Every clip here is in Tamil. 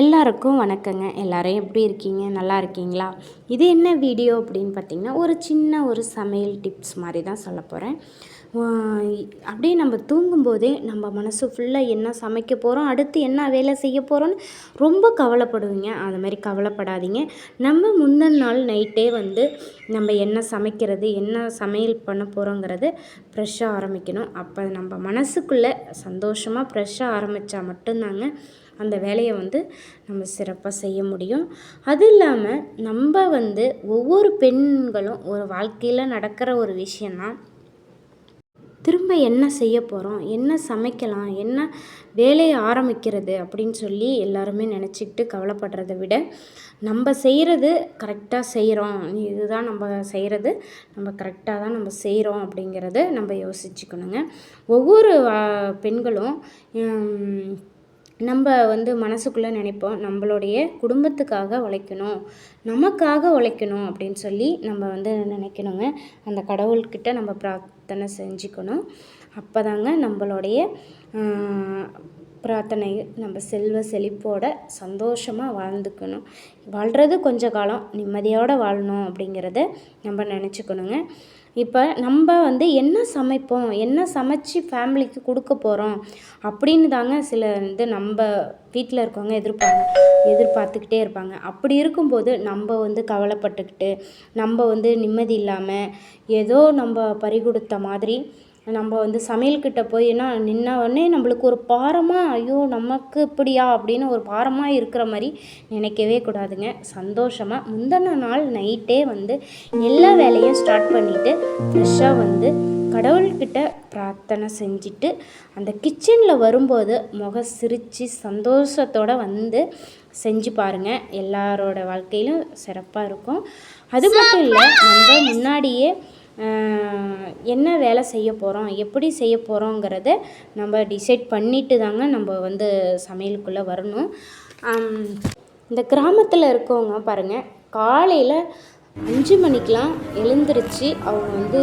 எல்லாருக்கும் வணக்கங்க. எல்லாரும் எப்படி இருக்கீங்க? நல்லா இருக்கீங்களா? இது என்ன வீடியோ அப்படின்னு பார்த்தீங்கன்னா, ஒரு சின்ன ஒரு சமையல் டிப்ஸ் மாதிரி தான் சொல்ல போகிறேன். அப்படியே நம்ம தூங்கும்போதே நம்ம மனசு ஃபுல்லாக என்ன சமைக்க போகிறோம், அடுத்து என்ன வேலை செய்ய போகிறோன்னு ரொம்ப கவலைப்படுவீங்க. அது மாதிரி கவலைப்படாதீங்க. நம்ம முந்தின நாள் நைட்டே நம்ம என்ன சமைக்கிறது, என்ன சமையல் பண்ண போகிறோங்கிறது ஃப்ரெஷ்ஷாக ஆரம்பிக்கணும். அப்போ நம்ம மனசுக்குள்ளே சந்தோஷமாக ஃப்ரெஷ்ஷாக ஆரம்பித்தா மட்டும்தாங்க அந்த வேலையை நம்ம சிறப்பாக செய்ய முடியும். அது இல்லாமல் நம்ம ஒவ்வொரு பெண்களும் ஒரு வாழ்க்கையில் நடக்கிற ஒரு விஷயந்தான், திரும்ப என்ன செய்ய போகிறோம், என்ன சமைக்கலாம், என்ன வேலையை ஆரம்பிக்கிறது அப்படின்னு சொல்லி எல்லாருமே நினச்சிக்கிட்டு கவலைப்படுறதை விட, நம்ம செய்கிறது கரெக்டாக செய்கிறோம், இதுதான் நம்ம செய்கிறது, நம்ம கரெக்டாக தான் நம்ம செய்கிறோம் அப்படிங்கிறத நம்ம யோசிச்சுக்கணுங்க. ஒவ்வொரு பெண்களும் நம்ம மனசுக்குள்ளே நினைப்போம், நம்மளுடைய குடும்பத்துக்காக உழைக்கணும், நமக்காக உழைக்கணும் அப்படின்னு சொல்லி நம்ம நினைக்கணுங்க. அந்த கடவுள்கிட்ட நம்ம பிரார்த்தனை செஞ்சுக்கணும். அப்போ தாங்க நம்மளுடைய பிரார்த்தனை நம்ம செல்வ செழிப்போட சந்தோஷமாக வாழ்ந்துக்கணும். வாழ்கிறது கொஞ்ச காலம், நிம்மதியோடு வாழணும் அப்படிங்கிறத நம்ம நினச்சிக்கணுங்க. இப்போ நம்ம என்ன சமைப்போம், என்ன சமைச்சு ஃபேமிலிக்கு கொடுக்க போகிறோம் அப்படின்னு தாங்க சில நம்ம வீட்டில் இருக்கவங்க எதிர்பார்த்துக்கிட்டே இருப்பாங்க. அப்படி இருக்கும்போது நம்ம கவலைப்பட்டுக்கிட்டு, நம்ம நிம்மதி இல்லாமல் ஏதோ நம்ம பறிகொடுத்த மாதிரி நம்ம சமையல்கிட்ட போயின்னா நின்ன உடனே நம்மளுக்கு ஒரு பாரமாக, ஐயோ நமக்கு இப்படியா அப்படின்னு ஒரு பாரமாக இருக்கிற மாதிரி நினைக்கவே கூடாதுங்க. சந்தோஷமாக முந்தின நாள் நைட்டே எல்லா வேலையும் ஸ்டார்ட் பண்ணிவிட்டு ஃப்ரெஷ்ஷாக கடவுள்கிட்ட பிரார்த்தனை செஞ்சுட்டு அந்த கிச்சனில் வரும்போது சிரித்து சந்தோஷத்தோடு செஞ்சு பாருங்கள். எல்லாரோட வாழ்க்கையிலும் சிறப்பாக இருக்கும். அது மட்டும் இல்லை, நம்ம முன்னாடியே என்ன வேலை செய்ய போகிறோம், எப்படி செய்ய போகிறோங்கிறத நம்ம டிசைட் பண்ணிட்டு தாங்க நம்ம சமையலுக்குள்ளே வரணும். இந்த கிராமத்தில் இருக்கவங்க பாருங்கள், காலையில் 5 மணிக்கெலாம் எழுந்திரிச்சு அவங்க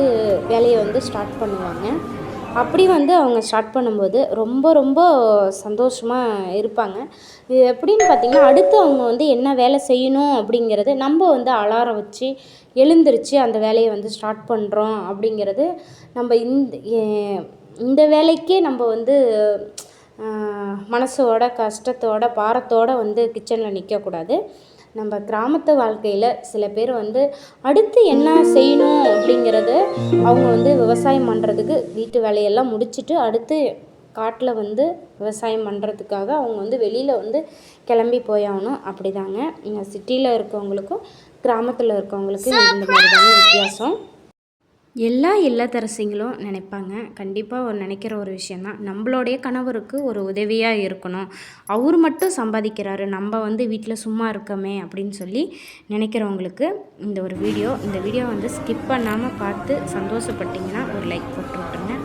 வேலையை ஸ்டார்ட் பண்ணுவாங்க. அப்படி அவங்க ஸ்டார்ட் பண்ணும்போது ரொம்ப ரொம்ப சந்தோஷமாக இருப்பாங்க. இது எப்படின்னு பார்த்திங்கன்னா, அடுத்து அவங்க என்ன வேலை செய்யணும் அப்படிங்கிறது நம்ம அலாரம் வச்சு எழுந்திரிச்சு அந்த வேலையை ஸ்டார்ட் பண்ணுறோம் அப்படிங்கிறது நம்ம இந்த வேலைக்கே நம்ம மனசோட கஷ்டத்தோட பாரத்தோடு கிச்சனில் நிற்கக்கூடாது. நம்ம கிராமத்து வாழ்க்கையில் சில பேர் அடுத்து என்ன செய்யணும் அப்படிங்கிறது அவங்க விவசாயம் பண்ணுறதுக்கு வீட்டு வேலையெல்லாம் முடிச்சுட்டு அடுத்து காட்டில் விவசாயம் பண்ணுறதுக்காக அவங்க வெளியில் கிளம்பி போயாகணும். அப்படி தாங்க சிட்டியில் இருக்கவங்களுக்கும் கிராமத்தில் இருக்கவங்களுக்கும் இந்த மாதிரி தாங்க வித்தியாசம். எல்லா இல்லத்தரசிங்களும் நினைப்பாங்க, கண்டிப்பாக நினைக்கிற ஒரு விஷயந்தான், நம்மளுடைய கணவருக்கு ஒரு உதவியாக இருக்கணும், அவர் மட்டும் சம்பாதிக்கிறாரு, நம்ம வீட்டில் சும்மா இருக்கமே அப்படின்னு சொல்லி நினைக்கிறவங்களுக்கு இந்த வீடியோ ஸ்கிப் பண்ணாமல் பார்த்து சந்தோஷப்பட்டிங்கன்னா ஒரு லைக் போட்டு விட்டுருங்க.